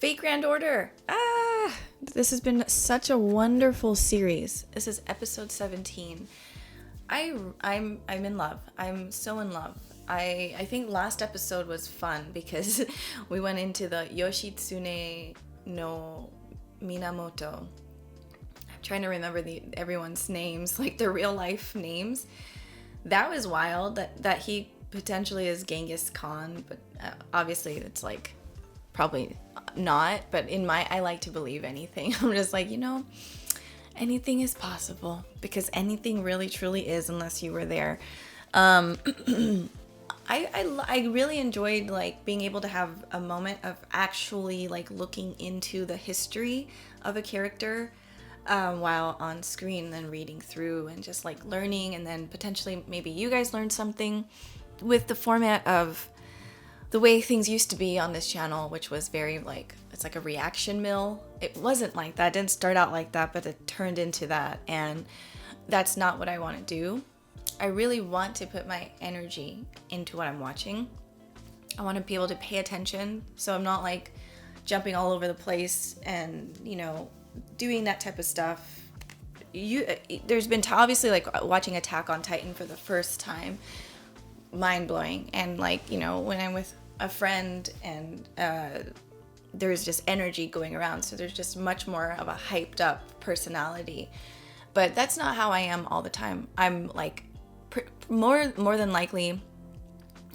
Fate Grand Order. This has been such a wonderful series. This is episode 17. I'm in love. I'm so in love. I think last episode was fun because we went into the Yoshitsune no Minamoto. I'm trying to remember everyone's names, like their real life names. That was wild that he potentially is Genghis Khan, but obviously it's like probably not, but I like to believe anything. I'm just like, anything is possible because anything really truly is unless you were there. I really enjoyed like being able to have a moment of actually like looking into the history of a character while on screen, then reading through and just like learning, and then potentially maybe you guys learned something with the format of the way things used to be on this channel, which was very like, it's like a reaction mill. It wasn't like that. It didn't start out like that, but it turned into that. And that's not what I want to do. I really want to put my energy into what I'm watching. I want to be able to pay attention. So I'm not like jumping all over the place and, doing that type of stuff. There's been obviously like watching Attack on Titan for the first time, mind blowing. And like, when I'm with a friend and there's just energy going around, so there's just much more of a hyped up personality. But that's not how I am all the time. I'm like more than likely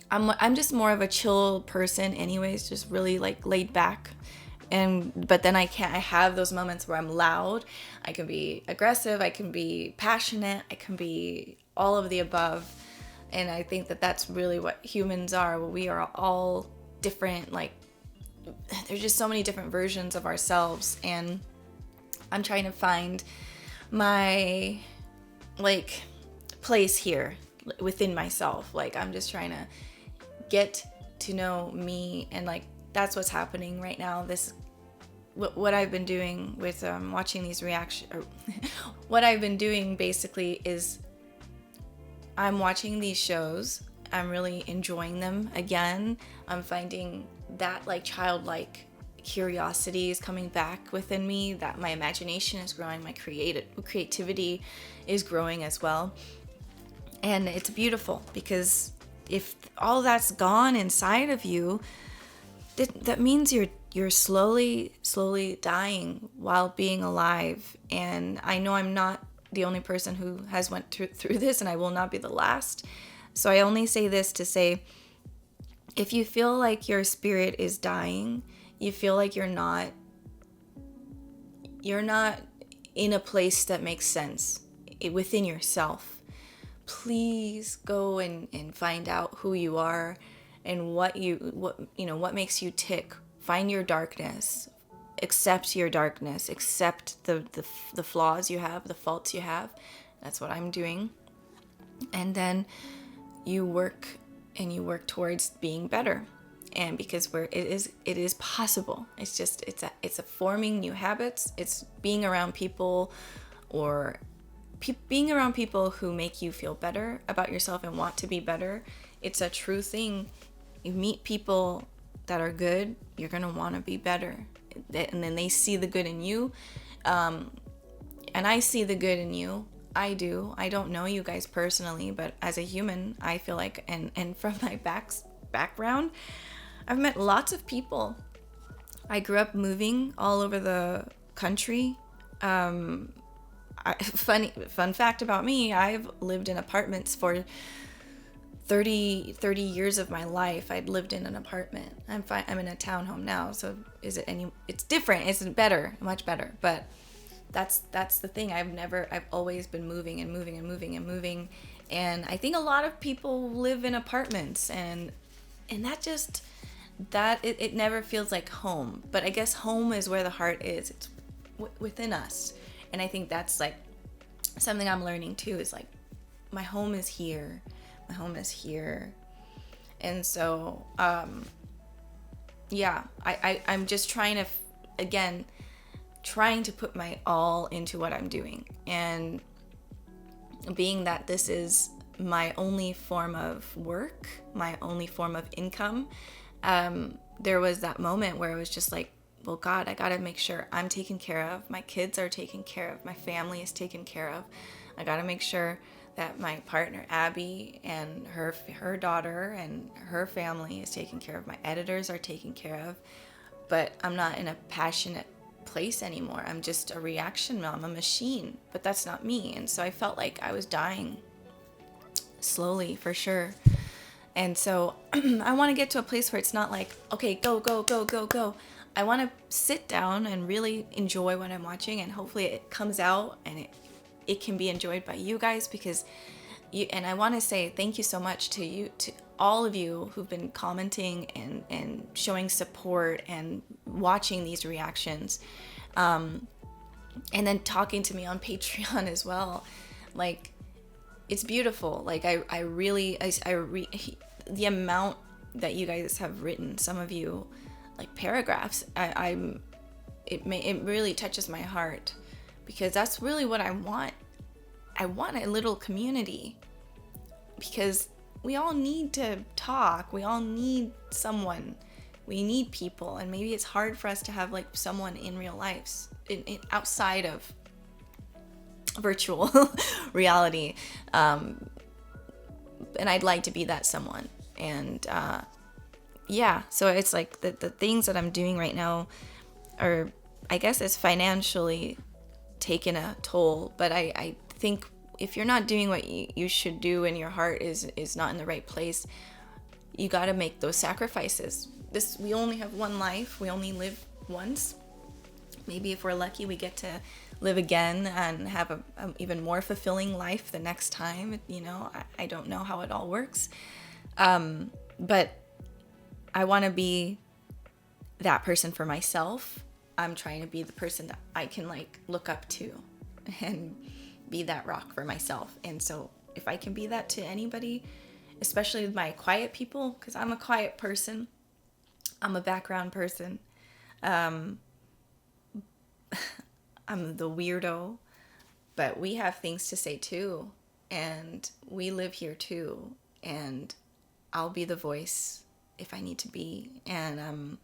I'm just more of a chill person anyways, just really like laid back. But then I have those moments where I'm loud. I can be aggressive, I can be passionate, I can be all of the above. And I think that that's really what humans are. We are all different. Like, there's just so many different versions of ourselves. And I'm trying to find my, like, place here within myself. Like, I'm just trying to get to know me. And, like, that's what's happening right now. What I've been doing with watching these what I've been doing basically is I'm watching these shows. I'm really enjoying them again. I'm finding that like childlike curiosity is coming back within me, that my imagination is growing, my creativity is growing as well. And it's beautiful because if all that's gone inside of you, that means you're slowly dying while being alive. And I know I'm not the only person who has went through this, and I will not be the last. So I only say this to say, if you feel like your spirit is dying, you feel like you're not in a place that makes sense within yourself, please go and find out who you are and what makes you tick. Find your darkness. Accept your darkness. Accept the flaws you have, the faults you have. That's what I'm doing. And then you work towards being better. And because it is possible. It's just it's a forming new habits. It's being around people being around people who make you feel better about yourself and want to be better. It's a true thing. You meet people that are good, you're going to want to be better. And then they see the good in you. And I see the good in you. I do. I don't know you guys personally, but as a human, I feel like, and from my background, I've met lots of people. I grew up moving all over the country. Fun fact about me, I've lived in apartments for 30 years of my life. I'd lived in an apartment. I'm in a townhome now, so it's different, it's better, much better, but that's the thing. I've always been moving and moving and moving and moving, and I think a lot of people live in apartments, and it never feels like home. But I guess home is where the heart is. It's within us, and I think that's like something I'm learning too, is like my home is here. My home is here. And so, I'm just trying to put my all into what I'm doing. And being that this is my only form of work, my only form of income, there was that moment where it was just like, well, God, I gotta make sure I'm taken care of, my kids are taken care of, my family is taken care of. I gotta make sure that my partner Abby and her daughter and her family is taken care of. My editors are taken care of. But I'm not in a passionate place anymore. I'm just a reaction. I'm a machine, but that's not me. And so I felt like I was dying slowly, for sure. And so I want to get to a place where it's not like, okay, go, go, go, go, go. I want to sit down and really enjoy what I'm watching, and hopefully it comes out and it can be enjoyed by you guys, because you, and I want to say thank you so much to you, to all of you who've been commenting and showing support and watching these reactions, and then talking to me on Patreon as well. Like, it's beautiful. Like, I really, the amount that you guys have written, some of you, like paragraphs, it really touches my heart, because that's really what I want. I want a little community, because we all need to talk. We all need someone. We need people, and maybe it's hard for us to have like someone in real life, outside of virtual reality, and I'd like to be that someone. And yeah, so it's like the things that I'm doing right now are, I guess, it's financially taken a toll, but I think if you're not doing what you should do and your heart is not in the right place, you got to make those sacrifices. We only have one life. We only live once. Maybe if we're lucky, we get to live again and have a even more fulfilling life the next time. You know, I don't know how it all works. But I want to be that person for myself. I'm trying to be the person that I can like look up to and be that rock for myself. And so if I can be that to anybody, especially my quiet people, because I'm a quiet person, I'm a background person, I'm the weirdo, but we have things to say too, and we live here too, and I'll be the voice if I need to be. And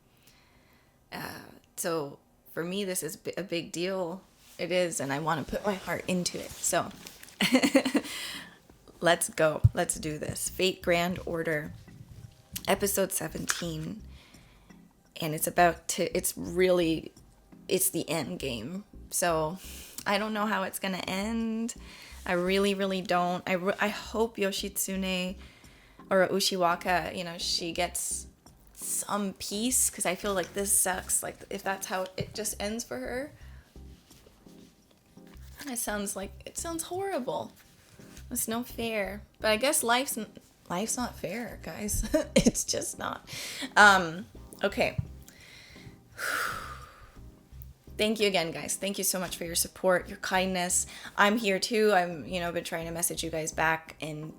so for me, this is a big deal. It is, and I want to put my heart into it. So let's go. Let's do this. Fate Grand Order, episode 17. And it's it's the end game. So I don't know how it's going to end. I really, really don't. I hope Yoshitsune or Ushiwaka, you know, she gets some peace, because I feel like this sucks. Like, if that's how it just ends for her, it sounds horrible. It's no fair. But I guess life's not fair, guys. It's just not. Okay. Thank you again, guys. Thank you so much for your support, your kindness. I'm here too. I'm, been trying to message you guys back, and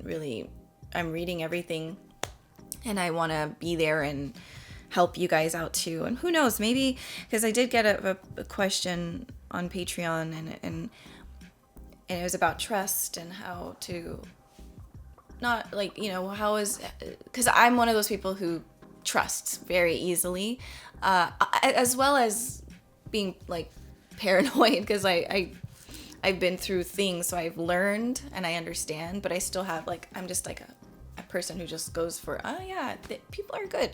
really, I'm reading everything, and I want to be there and help you guys out too. And who knows, maybe, because I did get a question on Patreon, and it was about trust and how to not, like, how is, because I'm one of those people who trusts very easily, as well as being like paranoid, because I've been through things, so I've learned and I understand, but I still have, like, I'm just like a person who just goes for, people are good,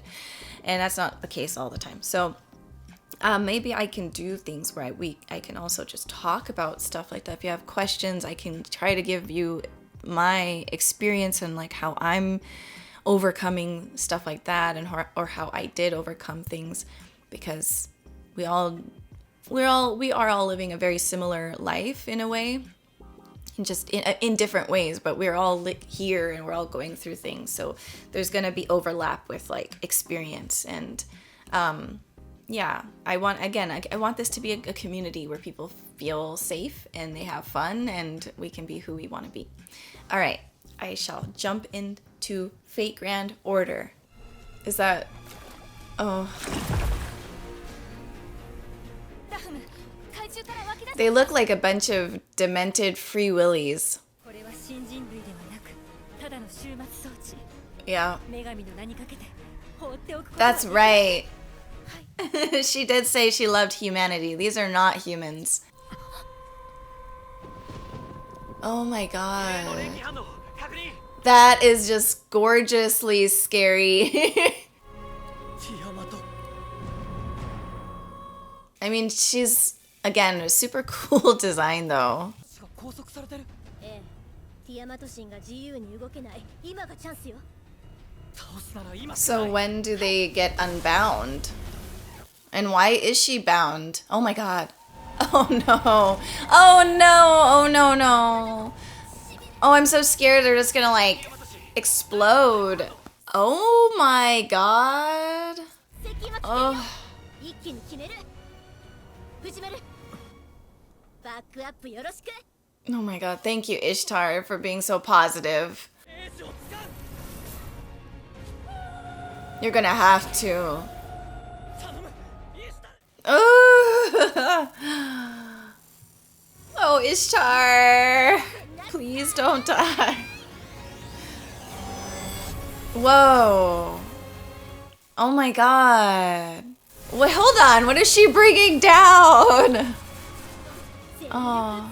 and that's not the case all the time. So maybe I can do things where I can also just talk about stuff like that. If you have questions, I can try to give you my experience and like how I'm overcoming stuff like that, and or how I did overcome things, because we are all living a very similar life in a way, and just in different ways, but we're all here and we're all going through things. So there's going to be overlap with like experience, and I want this to be a community where people feel safe and they have fun, and we can be who we want to be. All right, I shall jump into Fate Grand Order. Is that... Oh. They look like a bunch of demented free willies. Yeah. That's right. She did say she loved humanity. These are not humans. Oh my god. That is just gorgeously scary. I mean, she's, again, a super cool design though. So when do they get unbound? And why is she bound? Oh my god. Oh no. Oh no. Oh no, no. Oh, I'm so scared they're just gonna like explode. Oh my god. Oh. Oh my god. Thank you, Ishtar, for being so positive. You're gonna have to. Oh, oh, Ishtar. Please don't die. Whoa. Oh my god. Wait, hold on. What is she bringing down? Oh.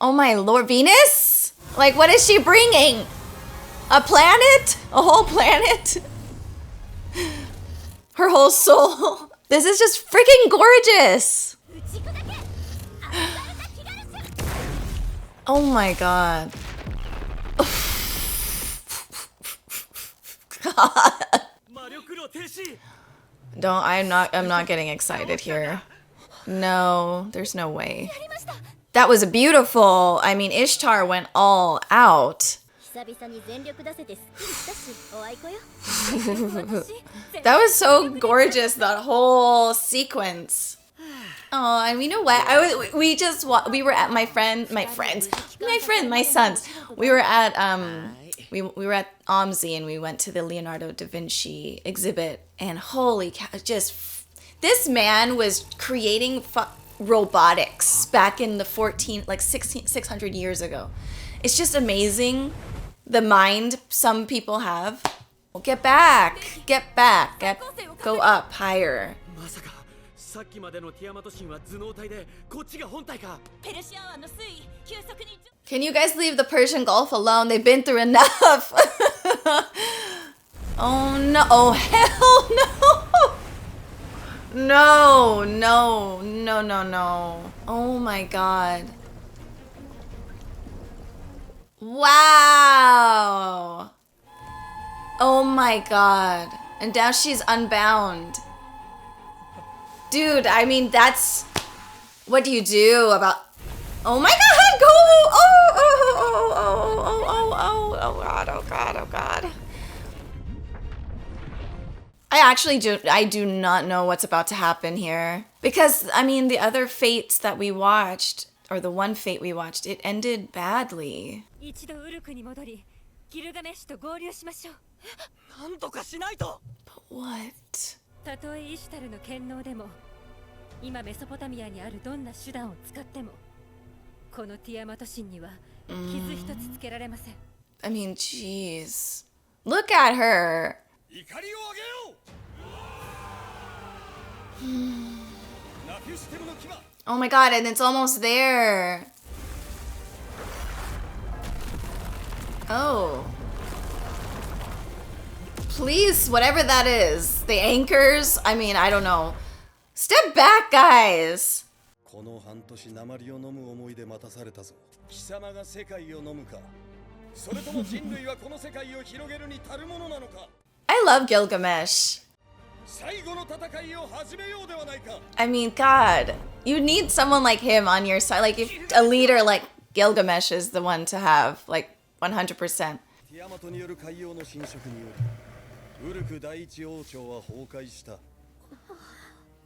Oh my lord. Venus? Like, what is she bringing? A planet? A whole planet? Her whole soul? This is just freaking gorgeous. Oh my god. God. I'm not getting excited here. No, there's no way. That was beautiful. I mean, Ishtar went all out. That was so gorgeous, that whole sequence. Oh, and you know what? We were at my sons. We were at we were at OMSI and we went to the Leonardo da Vinci exhibit, and holy cow, this man was creating robotics back in the 600 years ago. It's just amazing the mind some people have. Get back. Go up higher. Can you guys leave the Persian Gulf alone? They've been through enough. Oh no. Oh hell no. No. Oh my god. Wow. Oh my god. And now she's unbound. Dude, I mean, that's... What do you do about... Oh my god, go! Oh god. I do not know what's about to happen here. Because, I mean, the other fates that we watched, or the one fate we watched, it ended badly. But what? たとえイシュタルの権能でも今メソポタミアにあるどんな手段を使ってもこのティアマト神には傷一つつけられません。 I mean, jeez. Look at her. Oh my god, and it's almost there. Oh. Please, whatever that is. The anchors? I mean, I don't know. Step back, guys. I love Gilgamesh. I mean, God, you need someone like him on your side. Like, if a leader like Gilgamesh is the one to have, like, 100%.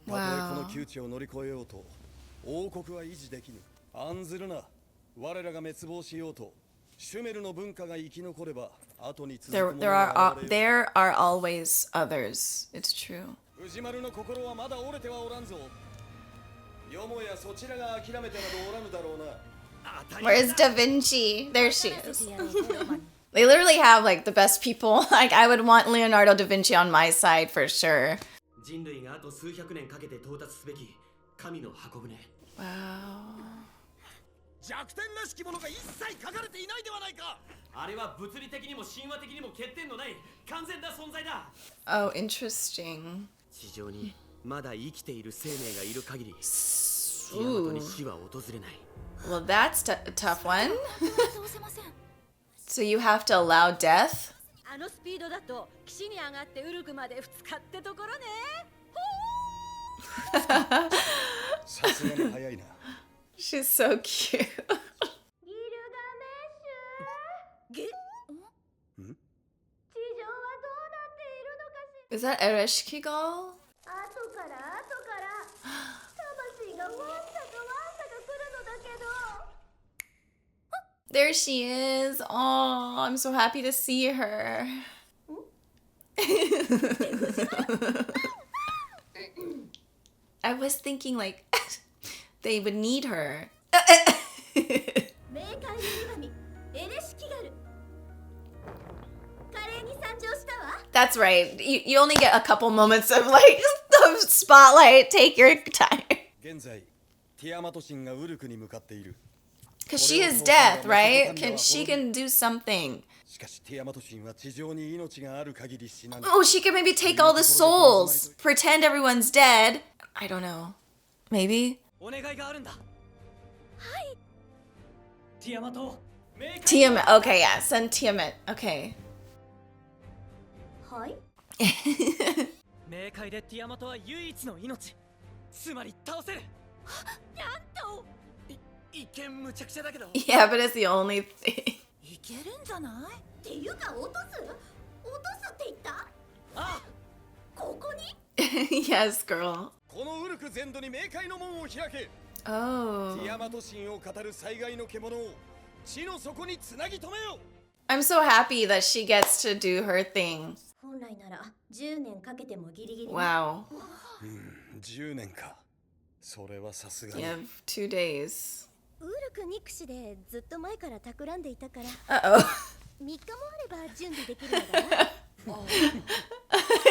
Wow. There are always others. It's true. Where's Da Vinci? There she is. They literally have like the best people. Like, I would want Leonardo da Vinci on my side for sure. 人類があと数百年かけて到達すべき神の箱舟。 Wow. 弱点らしきものが一切書かれていないではないか。あれは物理的にも神話的にも欠点のない完全な存在だ。 Oh, interesting. 地上にまだ生きている生命がいる限り、ティアマトに死は訪れない。 Well, that's a tough one. So you have to allow death? あのスピードだと岸に上がってウルクまで2日ってところね。さすがに早いな。 She's so cute. ギルガメッシュ。地上はどうなっているのかしら。 Is that Ereshkigal? 後から魂がわんさか来るのだけど。 There she is. Oh, I'm so happy to see her. I was thinking like they would need her. 冥界の女神エレシキガル。華麗に参上したわ。 That's right. You only get a couple moments of like the spotlight. Take your time. 現在、ティアマト神がウルクに向かっている。 Because she is death, right? She can do something. しかしティアマト神は地上に命がある限り死なない。 Oh, she can maybe take all the souls. Pretend everyone's dead. I don't know. Maybe? お願いがあるんだ。はい。ティアマト。 Tiamat. Okay, yeah. Send Tiamat. Okay. はい。冥界でティアマトは唯一の命。つまり倒せる。なんと。一見無茶苦茶だけど。 Yeah, but it's the only thing. いけるんじゃない？っていうか落とすって言った？あ、ここに？ Yes, girl. このウルク全土に冥界の門を開け。 Oh. ティアマト神を語る災害の獣を地の底につなぎ止めよう。 I'm so happy that she gets to do her thing. 本来なら10年かけてもギリギリ。 Wow. 10年か。それはさすがに。 You have 2 days. ウルク憎しでずっと前から企んでいたから。 Uh-oh. 3日もあれば準備できるのだな。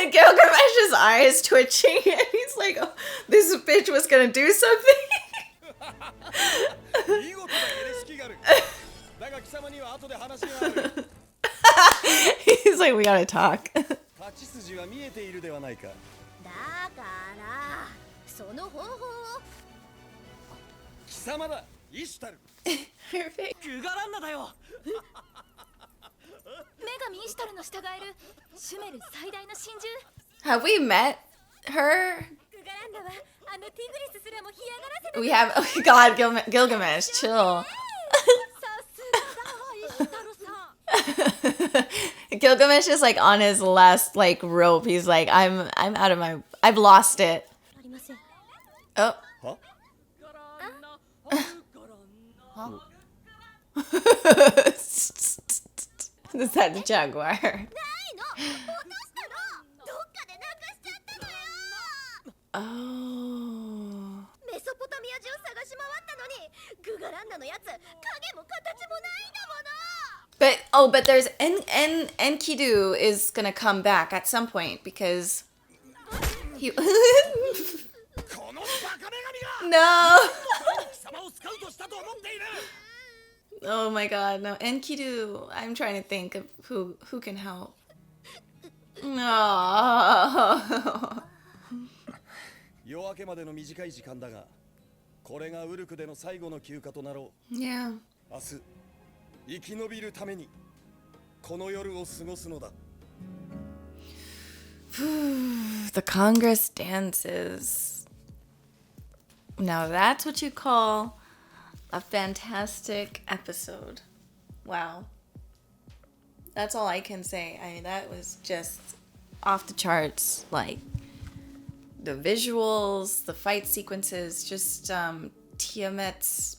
Gilgamesh's eyes twitching. He's like, oh, this bitch was gonna do something. 見事なエレシキガル。だが貴様には後で話がある。 He's like, we gotta talk. 勝ち筋は見えているではないか。だからその方法を。貴様だ、イシュタル。 Perfect. グガランナだよ。女神イシュタルの従えるシュメル最大の真珠。 Have we met her? グガランダはあのティグリスすらも干上がらせて。 We have. Oh God, Gilgamesh, chill. さすがだイシュタルさん。 Gilgamesh is like on his last like rope. He's like, I'm out of my. I've lost it. ありません。 Oh. は？ Is that the jaguar? ないの。落としたの。どっかでなくしちゃったのよ。 Oh. メソポタミア中探し回ったのにグガランダのやつ影も形もないんだもの。 But there's Enkidu is gonna come back at some point because he このバカ女神が no. 貴様をスカウトしたと思っている。 Oh my God, no. Enkidu. I'm trying to think of who can help. No. 夜明けまでの短い時間だが、これがウルクでの最後の休暇となろ Yeah. う。明日、生き延びるためにこの夜を過ごすのだ。 The Congress dances. Now that's what you call a fantastic episode. Wow. That's all I can say. I mean, that was just off the charts. Like, the visuals, the fight sequences, just Tiamat's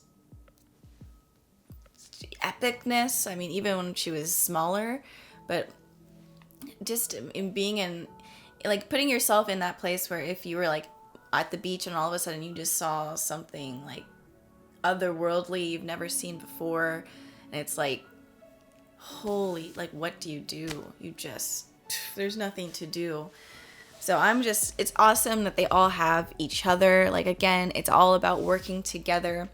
epicness. I mean, even when she was smaller, but just in being in, like, putting yourself in that place where if you were like at the beach and all of a sudden you just saw something like otherworldly you've never seen before, and it's like, holy, like, what do? You just, there's nothing to do. So it's awesome that they all have each other. Like, again, it's all about working together.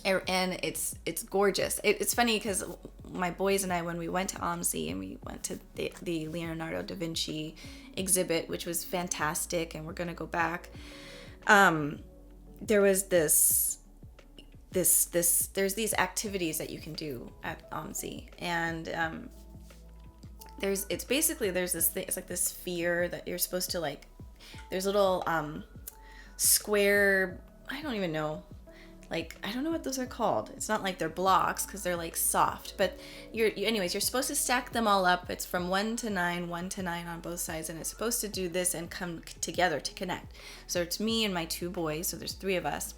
And it's gorgeous. It's funny because my boys and I, when we went to OMSI and we went to the Leonardo da Vinci exhibit, which was fantastic, and we're going to go back, there was there's these activities that you can do at OMSI, and there's this thing, it's like this sphere that you're supposed to, like, there's little square, I don't even know, like, I don't know what those are called. It's not like they're blocks because they're like soft, but anyways, you're supposed to stack them all up. It's from 1 to 9 on both sides, and it's supposed to do this and come together to connect. So it's me and my 2 boys, so there's 3 of us,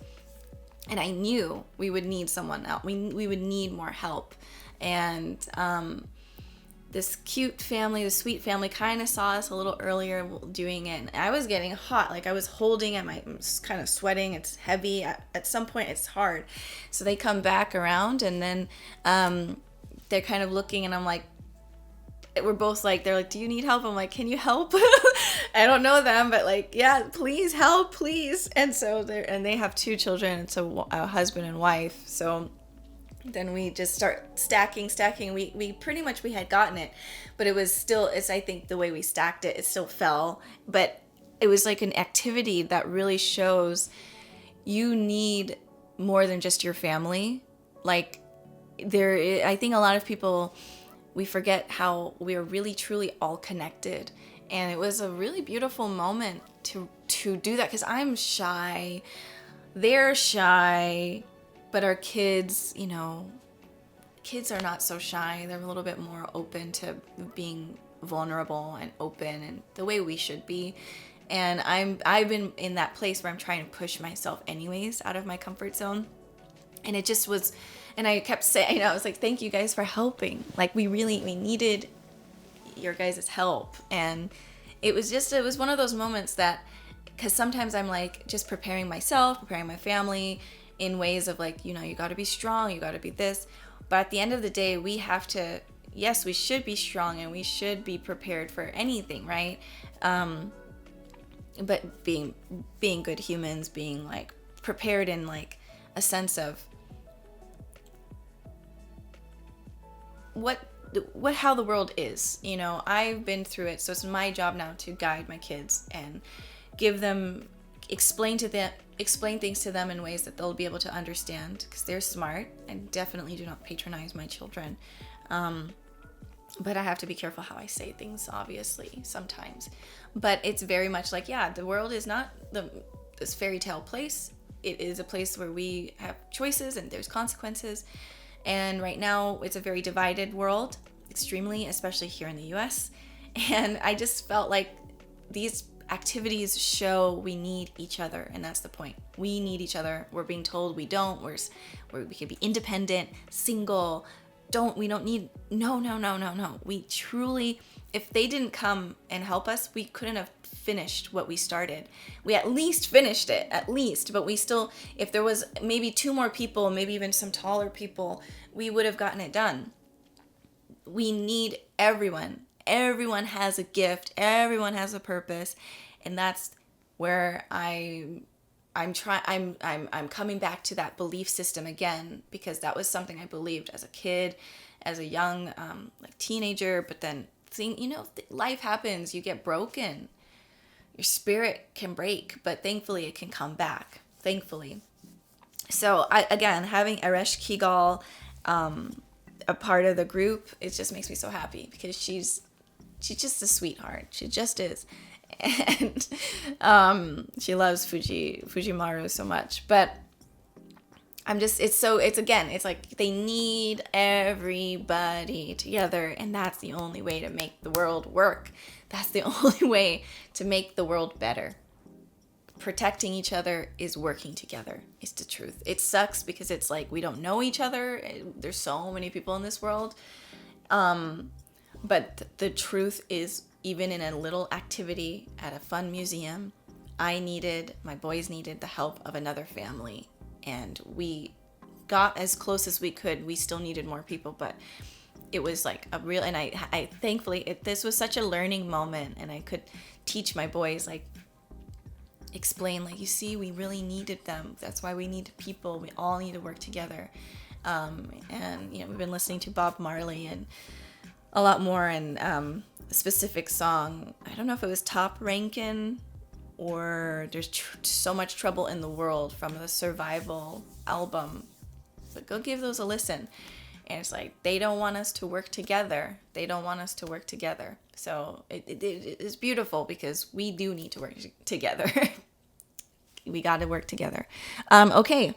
and I knew we would need someone else. We would need more help, and this cute family, the sweet family, kind of saw us a little earlier doing it. And I was getting hot. Like, I was holding at I'm kind of sweating. It's heavy. At some point, it's hard. So they come back around, and then they're kind of looking, and I'm like, we're both like, they're like, do you need help? I'm like, can you help? I don't know them, but like, yeah, please help, please. And so they have 2 children. It's a husband and wife. So then we just start stacking. We pretty much, we had gotten it, but it was still, I think the way we stacked it still fell. But it was like an activity that really shows you need more than just your family. Like, I think a lot of people, we forget how we are really truly all connected. And it was a really beautiful moment to do that, because I'm shy, they're shy. But our kids, kids are not so shy. They're a little bit more open to being vulnerable and open, and the way we should be. And I've been in that place where I'm trying to push myself anyways out of my comfort zone. And it just was, and I kept saying, I was like, thank you guys for helping. Like, we needed your guys' help. And it was one of those moments that, because sometimes I'm like just preparing myself, preparing my family, in ways of like, you got to be strong, you got to be this. But at the end of the day, we have to, yes, we should be strong and we should be prepared for anything, right? But being good humans, being like prepared in like a sense of how the world is. I've been through it, so it's my job now to guide my kids and explain things to them in ways that they'll be able to understand, because they're smart. I definitely do not patronize my children, but I have to be careful how I say things, obviously, sometimes. But it's very much like, yeah, the world is not this fairy tale place. It is a place where we have choices and there's consequences. And right now it's a very divided world, extremely, especially here in the US. And I just felt like these activities show we need each other, and that's the point. We need each other. We're being told we don't. We could be independent, single. We don't need. No. We truly, if they didn't come and help us, we couldn't have finished what we started. We at least finished it, but we still, if there was maybe 2 more people, maybe even some taller people, we would have gotten it done. We need everyone. Everyone has a gift. Everyone has a purpose, and that's where I'm coming back to that belief system again, because that was something I believed as a kid, as a young teenager. But then life happens. You get broken. Your spirit can break, but thankfully it can come back. Thankfully. So having Aresh Kigal a part of the group, it just makes me so happy, because she's just a sweetheart. She just is. And she loves Fujimaru so much. But it's like they need everybody together, and that's the only way to make the world work. That's the only way to make the world better. Protecting each other is working together. It's the truth. It sucks because it's like we don't know each other. There's so many people in this world. But the truth is, even in a little activity at a fun museum, my boys needed the help of another family. And we got as close as we could. We still needed more people, but it was like a real, and I thankfully, this was such a learning moment, and I could teach my boys, like, explain, like, you see, we really needed them. That's why we need people. We all need to work together. And, you know, we've been listening to Bob Marley and a lot more, and a specific song, I don't know if it was Top Rankin' or There's So Much Trouble in the World from the Survival album. But go give those a listen. And it's like, they don't want us to work together. They don't want us to work together. So it is beautiful because we do need to work together. We got to work together. Okay.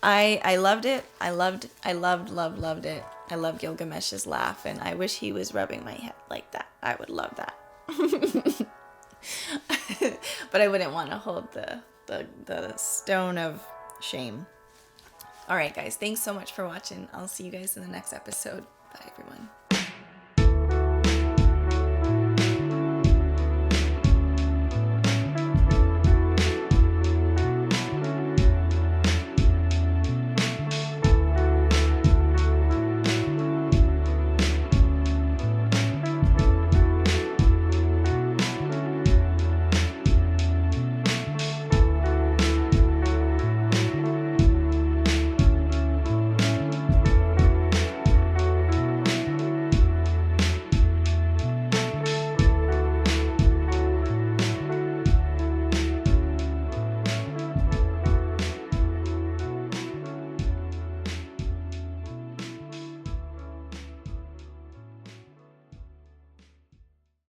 I loved it. I loved it. I love Gilgamesh's laugh, and I wish he was rubbing my head like that. I would love that. But I wouldn't want to hold the stone of shame. All right, guys. Thanks so much for watching. I'll see you guys in the next episode. Bye, everyone.